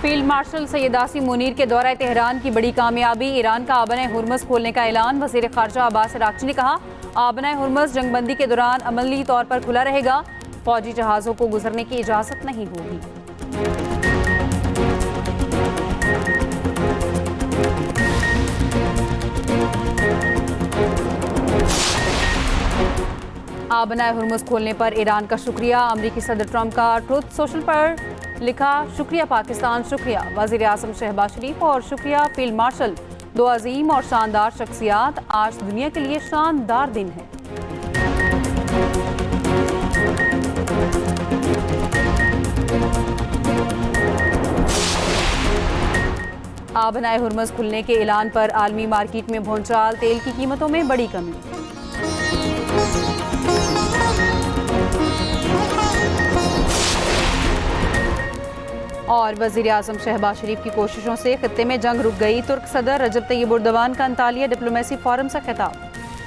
Field marshal Syed Asim Munir के दौरा Tehran की बड़ी कामयाबी। ईरान का आबन हुर्मुज़ खोलने का ऐलान। वज़ीर ख़ारजा अब्बास अराग़ची ने कहा, आबन हुर्मुज़ जंगबंदी के दौरान अमली तौर पर खुला रहेगा। फौजी जहाज़ों को गुजरने की इजाज़त नहीं होगी। आबन हुर्मुज़ खोलने पर ईरान का शुक्रिया। अमरीकी सदर ट्रंप का ट्रुथ सोशल पर लिखा, शुक्रिया पाकिस्तान, शुक्रिया वज़ीर आज़म शहबाज शरीफ और शुक्रिया फील्ड मार्शल। दो अजीम और शानदार शख्सियात। आज दुनिया के लिए शानदार दिन है। आबन हुर्मुज़ खुलने के ऐलान पर आलमी मार्केट में भौचाल। तेल की कीमतों में बड़ी कमी। और वज़ीर आज़म शहबाज शरीफ की कोशिशों से खित्ते में जंग रुक गई। तुर्क सदर रजब तैयब एर्दोगान का अंतालिया डिप्लोमेसी फोरम से खिताब।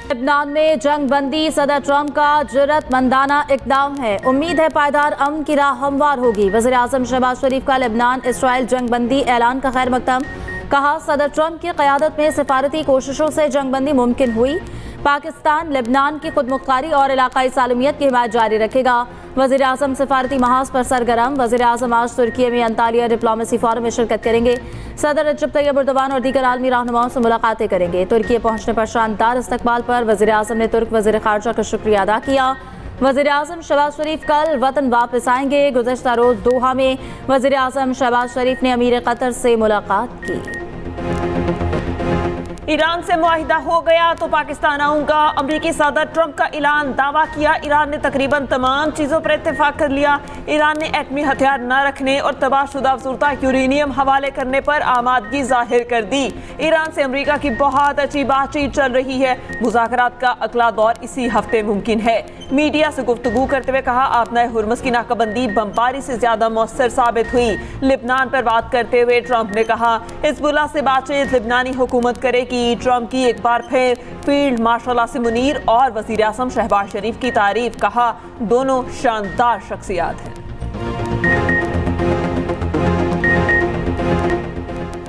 लेबनान में जंग बंदी सदर ट्रंप का जुर्रतमंदाना इक़दाम है। उम्मीद है पायदार अमन की राह हमवार होगी। वज़ीर आज़म शहबाज शरीफ का लेबनान इसराइल जंग बंदी ऐलान का खैर मकदम। कहा, सदर ट्रंप की क़यादत में सिफारती कोशिशों से जंग बंदी मुमकिन हुई। पाकिस्तान लेबनान की खुदमुख्तारी और इलाकाई सालमियत की हिमायत जारी रखेगा। वज़ीर आज़म सिफारती महाज पर सरगर्म। वज़ीर आज़म आज तुर्की में अंतालिया डिप्लोमेसी फोरम में शिरकत करेंगे। सदर रजब तैयब एर्दोगान और दीगर आलमी रहनुमाओं से मुलाकातें करेंगे। तुर्की पहुंचने पर शानदार इस्तकबाल पर वज़ीर आज़म ने तुर्क वज़ीर ख़ारजा का शुक्रिया अदा किया। वज़ीर आज़म शहबाज शरीफ कल वतन वापस आएंगे। गुज़श्ता रोज़ दोहा में वज़ीर आज़म शहबाज शरीफ ने अमीर कतर से मुलाकात की। ईरान से मुआहिदा हो गया तो पाकिस्तान आऊंगा। अमरीकी सदर ट्रंप का ऐलान। दावा किया, ईरान ने तकरीबन तमाम चीज़ों पर इत्तेफाक कर लिया। ईरान ने एटमी हथियार न रखने और तबाहशुदा अफसुर्दा यूरेनियम हवाले करने पर आमादगी जाहिर कर दी। ईरान से अमरीका की बहुत अच्छी बातचीत चल रही है। मुज़ाकरात का अगला दौर इसी हफ्ते मुमकिन है। मीडिया से गुफ्तगू करते हुए कहा, आबन हुर्मुज़ की नाकाबंदी बमबारी से ज्यादा मौसर साबित हुई। लेबनान पर बात करते हुए ट्रंप ने कहा, हिज़्बुल्लाह से बातचीत लेबनानी हुकूमत करेगी। ट्रंप की एक बार फिर फील्ड मार्शल आसिम मुनीर और वज़ीर आज़म शहबाज शरीफ की तारीफ। कहा, दोनों शानदार शख्सियात हैं।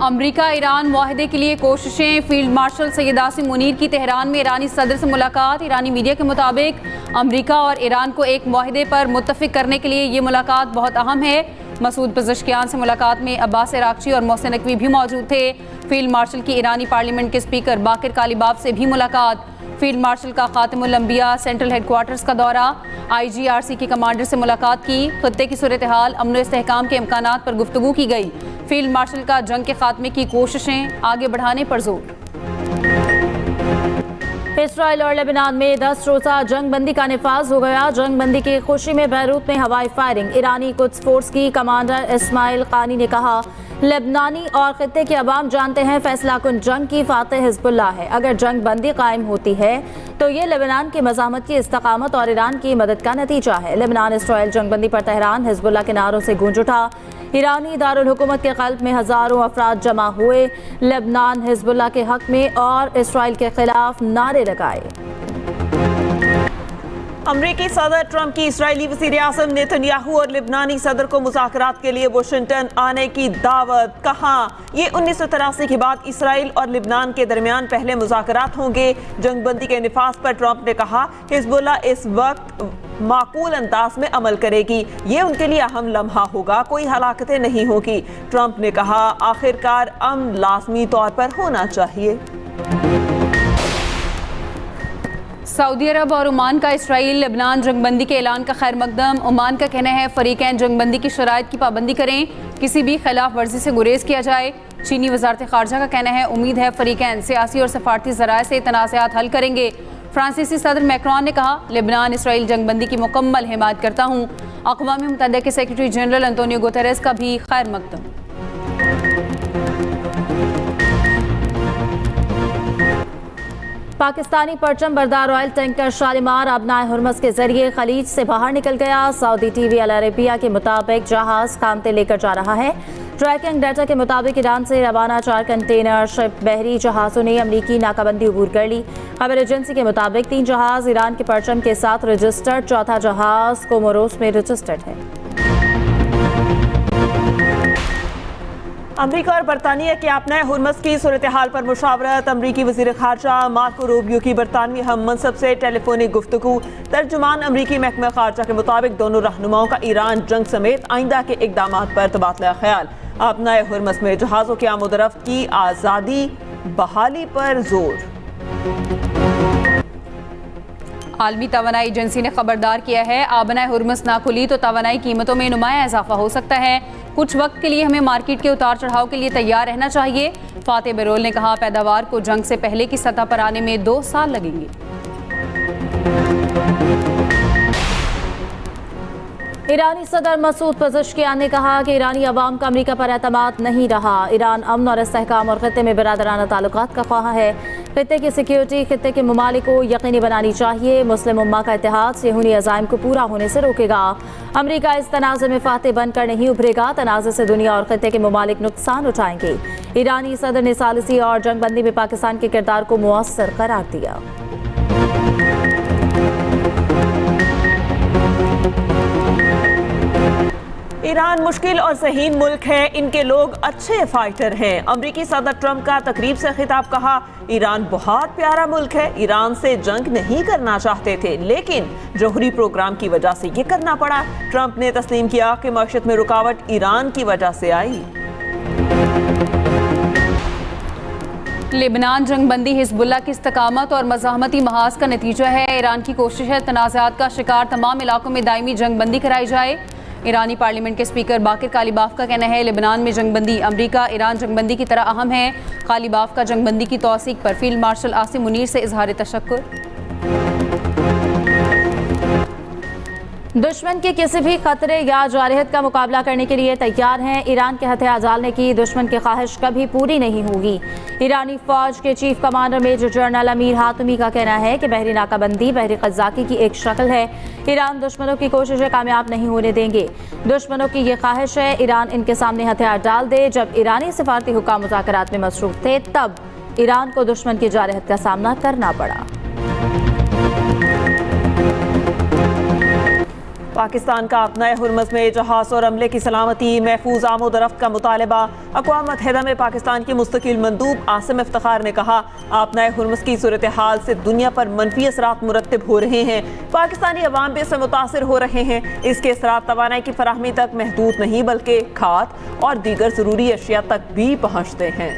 अमरीका ईरान मुआहदे के लिए कोशिशें। फील्ड मार्शल सैयद आसिम मुनीर की तेहरान में ईरानी सदर से मुलाकात। ईरानी मीडिया के मुताबिक अमरीका और ईरान को एक मुआहदे पर मुत्तफिक करने के लिए ये मुलाकात बहुत अहम है। मसूद पज़ेश्कियान से मुलाकात में अब्बास अराग़ची और मोहसिन नकवी भी मौजूद थे। फील्ड मार्शल की ईरानी पार्लियामेंट के स्पीकर बाकिर कालीबाफ से भी मुलाकात। फील्ड मार्शल का खातिमुल अंबिया सेंट्रल हेडक्वार्टर्स का दौरा। IGRC के कमांडर से मुलाकात की। खित्ते की सूरत हाल, अमन व इस्तेहकाम के इम्कानात पर गुफ्तगू की गई। फील्ड मार्शल का जंग के खात्मे की कोशिशें आगे बढ़ाने पर जोर। इसराइल और लेबनान में 10 रोज़ा जंग बंदी का निफाज हो गया। जंग बंदी की खुशी में बैरूत में हवाई फायरिंग। ईरानी कुद्स फोर्स की कमांडर इस्माइल कानी ने कहा, लेबनानी और खित्ते के अवाम जानते हैं फैसला कुन जंग की फातेह हिज़्बुल्लाह है। अगर जंग बंदी कायम होती है तो ये लेबनान की मज़ामत की इस्तकामत और ईरान की मदद का नतीजा है। लेबनान इसराइल जंग बंदी पर तेहरान हिज़्बुल्लाह के नारों से गूंज उठा। ईरानी दारुल हुकूमत के क़ल्ब में हज़ारों अफराद जमा हुए। लेबनान हिज़्बुल्लाह के हक में और इसराइल के खिलाफ नारे लगाए। अमरीकी सदर ट्रंप की इस्राएली वज़ीर आज़म नेतन्याहू और लेबनानी सदर को मुज़ाकरात के लिए वाशिंगटन आने की दावत। कहा, ये 1983 के बाद इसराइल और लेबनान के दरमियान पहले मुज़ाकरात होंगे। जंगबंदी के निफाज पर ट्रंप ने कहा, हिज़्बुल्लाह इस वक्त माकूल अंदाज में अमल करेगी। ये उनके लिए अहम लम्हा होगा, कोई हलाकतें नहीं होगी। ट्रंप ने कहा, आखिरकार अमन लाजमी तौर पर होना चाहिए। सऊदी अरब और ओमान का इसराइल लेबनान जंगबंदी के ऐलान का खैर मकदम। ओमान का कहना है फरीकैन जंगबंदी की शराइत की पाबंदी करें, किसी भी खिलाफ वर्जी से गुरेज किया जाए। चीनी वजारत खारजा का कहना है उम्मीद है फरीकैन सियासी और सफारती ज़राए से तनाज़ात हल करेंगे। फ्रांसीसी सदर मैक्रोन ने कहा, लेबनान इसराइल जंगबंदी की मुकम्मल हिमायत करता हूँ। अक़वाम मुत्तहिदा के सेक्रेटरी जनरल एंटोनियो गुतेरेस का भी खैर मकदम। पाकिस्तानी परचम बरदार ऑयल टैंकर शालीमार आबनाए हुर्मुज़ के जरिए खलीज से बाहर निकल गया। सऊदी टीवी अल अरबिया के मुताबिक जहाज खामते लेकर जा रहा है। ट्रैकिंग डाटा के मुताबिक ईरान से रवाना 4 कंटेनर शिप बहरी जहाज़ों ने अमरीकी नाकाबंदी अबूर कर ली। खबर एजेंसी के मुताबिक 3 जहाज़ ईरान के परचम के साथ रजिस्टर्ड, चौथा जहाज़ कोमोरोस में रजिस्टर्ड है। अमरीका और बरतानिया के अपने हुर्मस की सूरत हाल पर मुशावरत। अमरीकी वज़ीर ख़ारजा मार्को रूबियो की बरतानवी हम मनसब से टेलीफोनिक गुफ्तगू। तर्जुमान अमरीकी महकमा ख़ारजा के मुताबिक दोनों रहनुमाओं का ईरान जंग समेत आइंदा के इक़दाम पर तबादला ख्याल। अपना हुर्मस में जहाज़ों के आमोदरफ्त की आज़ादी बहाली पर जोर। आलमी तवानाई एजेंसी ने खबरदार किया है, आबना हुर्मस ना खुली तो तवानाई कीमतों में नुमाया इजाफा हो सकता है। कुछ वक्त के लिए हमें मार्केट के उतार चढ़ाव के लिए तैयार रहना चाहिए। फातेह बेरोल ने कहा, पैदावार को जंग से पहले की सतह पर आने में 2 साल लगेंगे। ईरानी सदर मसूद पज़ेश्कियान ने कहा कि ईरानी अवाम का अमरीका पर एतमाद नहीं रहा। ईरान अमन और इस्तेहकाम और खित्ते में बिरादराना ताल्लुकात का ख्वाह है। खित्ते की सिक्योरिटी खित्ते के ममालिक को यकीनी बनानी चाहिए। मुस्लिम उम्मा का इत्तेहाद सेहूनी अज़ाइम को पूरा होने से रोकेगा। अमरीका इस तनाज़े में फातेह बनकर नहीं उभरेगा। तनाज़े से दुनिया और खित्ते के ममालिक नुकसान उठाएंगे। ईरानी सदर ने सालिसी और जंगबंदी में पाकिस्तान के किरदार को मुअस्सर करार दिया। ईरान मुश्किल और ज़हीन मुल्क है, इनके लोग अच्छे फाइटर हैं। अमरीकी सदर ट्रंप का तकरीब से खिताब। कहा, ईरान बहुत प्यारा मुल्क है, ईरान से जंग नहीं करना चाहते थे लेकिन जौहरी प्रोग्राम की वजह से ये करना पड़ा। ट्रंप ने तस्लीम किया कि मईशत में रुकावट ईरान की वजह से आई। लेबनान जंगबंदी हिजबुल्लाह की इस्तकामत और मज़ाहमती महाज का नतीजा है। ईरान की कोशिश है तनाज़ात का शिकार तमाम इलाकों में दायमी जंगबंदी कराई जाए। ईरानी पार्लियामेंट के स्पीकर बाकिर कालीबाफ का कहना है, लेबनान में जंगबंदी अमरीका ईरान जंगबंदी की तरह अहम है। कालीबाफ का जंगबंदी की तौसीक पर फील्ड मार्शल आसिम मुनीर से इजहार तशक्कुर। दुश्मन के किसी भी खतरे या जारहत का मुकाबला करने के लिए तैयार हैं। ईरान के हथियार डालने की दुश्मन की ख्वाहिश कभी पूरी नहीं होगी। ईरानी फौज के chief commander major general Amir Hatami का कहना है कि बहरी नाकाबंदी बहरी क़ज़्ज़ाक़ी की एक शक्ल है। ईरान दुश्मनों की कोशिशें कामयाब नहीं होने देंगे। दुश्मनों की ये ख्वाहिश है ईरान इनके सामने हथियार डाल दे। जब ईरानी सिफारती हुक्काम मुज़ाकरात में मसरूफ़ थे तब ईरान को दुश्मन की जारहत का सामना करना पड़ा। पाकिस्तान का अपना हुर्मस में जहाज़ और अमले की सलामती महफूज आमोदरफ्त का मुतालबा। अक़वाम मुत्तहिदा में पाकिस्तान के मुस्तकिल मंदूब आसिम इफ्तिखार ने कहा, अपना हुर्मस की सूरत हाल से दुनिया पर मनफी असरात मुरतब हो रहे हैं। पाकिस्तानी अवाम भी इससे मुतासिर हो रहे हैं। इसके असरात तवानाई की फराहमी तक महदूद नहीं बल्कि खाद और दीगर ज़रूरी अशिया तक भी पहुँचते हैं।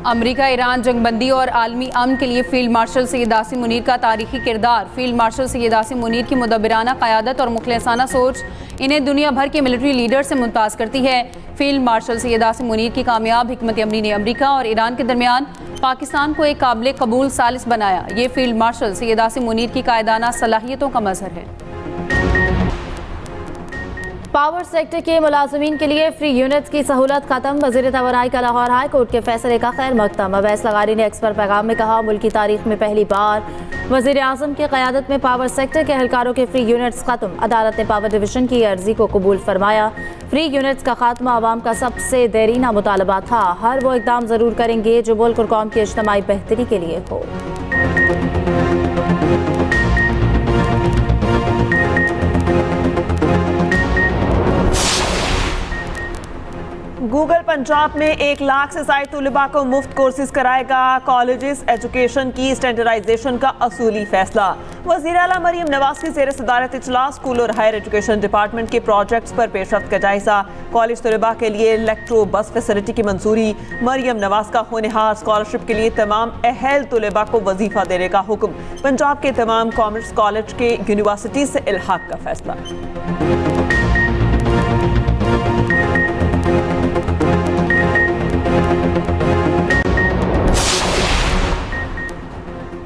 अमरीका ईरान जंगबंदी और आलमी अमन के लिए फील्ड मार्शल सैयद आसिम मुनीर का तारीखी किरदार। फील्ड मार्शल सैयद आसिम मुनीर की मुदब्बिराना क़यादत और मुखलिसाना सोच इन्हें दुनिया भर के मिलिट्री लीडर से मुमताज़ करती है। फील्ड मार्शल सैयद आसिम मुनीर की कामयाब हिकमत अमली ने अमरीका और ईरान के दरमियान पाकिस्तान को एक काबिल कबूल सालिस बनाया। ये फील्ड मार्शल सैयद आसिम मुनीर की कायदाना सलाहियतों का मज़हर है। पावर सेक्टर के मुलाजमीन के लिए फ्री यूनिट्स की सहूलत खत्म। वज़ीर तवानाई का लाहौर हाई कोर्ट के फैसले का खैर मकदम। अवैस लगारी ने एक्सपर पैगाम में कहा, मुल्क की तारीख में पहली बार वज़ीर आज़म की क़यादत में पावर सेक्टर के एहलकारों के फ्री यूनिट्स खत्म। अदालत ने पावर डिवीजन की अर्जी को कबूल फरमाया। फ्री यूनिट्स का खात्मा आवाम का सबसे देरीना मुतालबा था। हर वो इक़दाम ज़रूर करेंगे जो मुल्क और कौम की इज्तिमाई बेहतरी के लिए हो। गूगल पंजाब में 1 लाख से ज़ायद तलबा को मुफ्त कोर्सेज कराएगा। कॉलेजेस एजुकेशन की स्टैंडर्डाइजेशन का असूली फैसला। वज़ीर आला मरियम नवाज की ज़ेर सदारत इजलास स्कूल और हायर एजुकेशन डिपार्टमेंट के प्रोजेक्ट्स पर पेशरफ्त का जायजा। कॉलेज तलबा के लिए इलेक्ट्रो बस फैसिलिटी की मंजूरी। मरियम नवाज का होनहार स्कॉलरशिप के लिए तमाम अहल तलबा को वजीफा देने का हुक्म। पंजाब के तमाम कॉमर्स कॉलेज के यूनिवर्सिटी से इल्हाक का फैसला।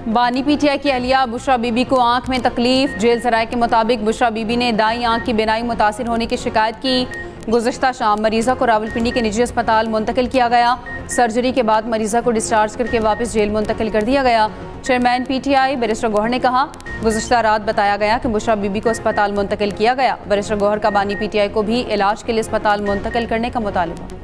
बानी पीटीआई की अहलिया बुशरा बीबी को आंख में तकलीफ। जेल जराये के मुताबिक बुशरा बीबी ने दाई आंख की बिनाई मुतासिर होने की शिकायत की। गुज़िश्ता शाम मरीज़ा को रावलपिंडी के निजी अस्पताल मुंतकिल किया गया। सर्जरी के बाद मरीज़ा को डिस्चार्ज करके वापस जेल मुंतकिल कर दिया गया। चेयरमैन पीटीआई बैरिस्टर गौहर ने कहा, गुज़िश्ता रात बताया गया कि बुशरा बीबी को अस्पताल मुंतकिल किया गया। बैरिस्टर गौहर का बानी पीटीआई को भी इलाज के लिए अस्पताल मुंतकिल करने का मुतालिबा।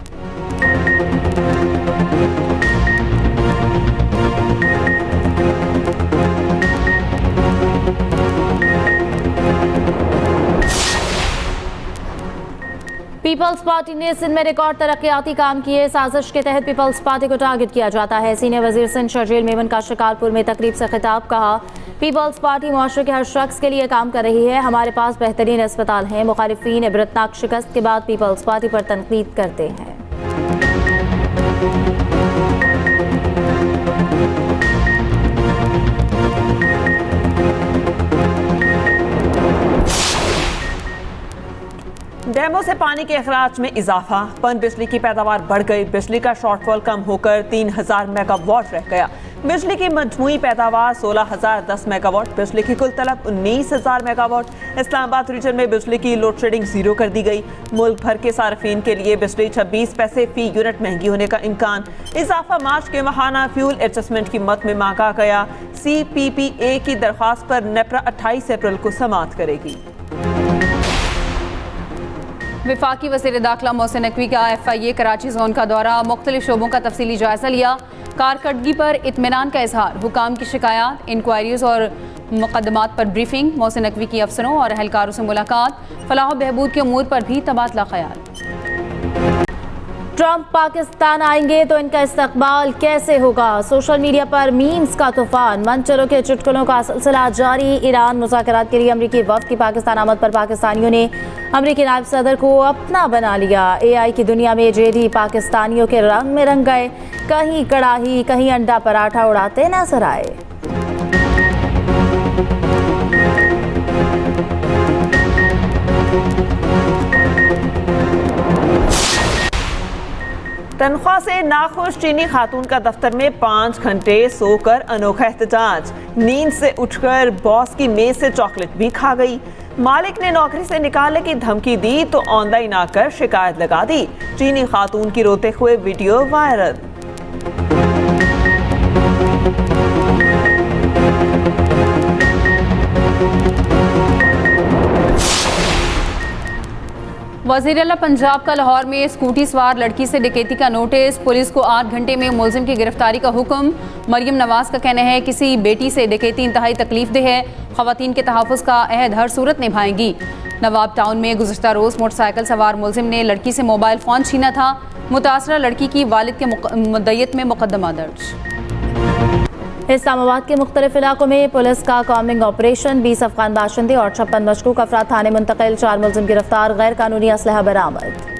पीपल्स पार्टी ने सिंध में रिकॉर्ड तरक्याती काम किए। साजिश के तहत पीपल्स पार्टी को टारगेट किया जाता है। सीनियर वजीर सिंध शर्जील मेमन का शिकारपुर में तकरीब से खिताब। कहा, पीपल्स पार्टी मुआशरे के हर शख्स के लिए काम कर रही है। हमारे पास बेहतरीन अस्पताल हैं। मुखालिफिन इबरतनाक शिकस्त के बाद पीपल्स पार्टी पर तनकीद करते हैं। डैमों से पानी के अखराज में इजाफा। पन बिजली की पैदावार बढ़ गई। बिजली का शॉर्टफॉल कम होकर 3000 मेगावाट रह गया। बिजली की मजमूई पैदावार 16,010 मेगावाट। बिजली की कुल तलब 19,000 मेगावाट। इस्लामाबाद रीजन में बिजली की लोड शेडिंग 0 कर दी गई। मुल्क भर के सार्फिन के लिए बिजली 26 पैसे फी यूनिट महंगी होने का इम्कान। इजाफा मार्च के माहाना फ्यूल एडजस्टमेंट कीमत में मांगा गया। CPPA की दरख्वास्त पर नेपरा 28 अप्रैल को समाअत करेगी। वफाकी वज़ीर दाखिला मोहसिन नकवी का FIA कराची जोन का दौरा। मुख्तलिफ शोबों का तफसीली जायजा लिया। कारकर्दगी पर इत्मीनान का इजहार। हुकाम की शिकायत, इंक्वायरीज और मुकदमात पर ब्रीफिंग। मोहसिन नकवी की अफसरों और अहलकारों से मुलाकात। फलाह बहबूद के अमूर पर भी तबादला ख्याल। ट्रंप पाकिस्तान आएंगे तो इनका इस्तकबाल कैसे होगा? सोशल मीडिया पर मीम्स का तूफान। मंचरों के चुटकुलों का सिलसिला जारी। ईरान मुज़ाकरात के लिए अमरीकी वफ़द की पाकिस्तान आमद पर पाकिस्तानियों ने अमरीकी नायब सदर को अपना बना लिया। AI की दुनिया में JD पाकिस्तानियों के रंग में रंग गए। कहीं कड़ाही, कहीं अंडा पराठा उड़ाते नजर आए। तनख्वाह से नाखुश चीनी खातून का दफ्तर में 5 घंटे सोकर अनोखा एहतजाज। नींद से उठकर बॉस की मेज से चॉकलेट भी खा गई। मालिक ने नौकरी से निकालने की धमकी दी तो ऑनलाइन आकर शिकायत लगा दी। चीनी खातून की रोते हुए वीडियो वायरल। वज़ीर आला पंजाब का लाहौर में स्कूटी सवार लड़की से डकैती का नोटिस। पुलिस को 8 घंटे में मुलजिम की गिरफ्तारी का हुक्म। मरियम नवाज का कहना है किसी बेटी से डकैती इंतहाई तकलीफदेह है। ख़वातीन के तहफ़्फ़ुज़ का अहद हर सूरत निभाएंगी। नवाब टाउन में गुज़श्ता रोज़ मोटरसाइकिल सवार मुलजिम ने लड़की से मोबाइल फ़ोन छीना था। मुतासरा लड़की की वालिद के मुद्दयत में मुकदमा दर्ज। इस्लामाबाद के मुख्तलिफ इलाकों में पुलिस का कॉम्बिंग ऑपरेशन। 20 अफगान बाशिंदे और 56 मशकूक अफराद थाने मुंतकिल। 4 मुलजिम गिरफ्तार। गैर कानूनी असलहा बरामद।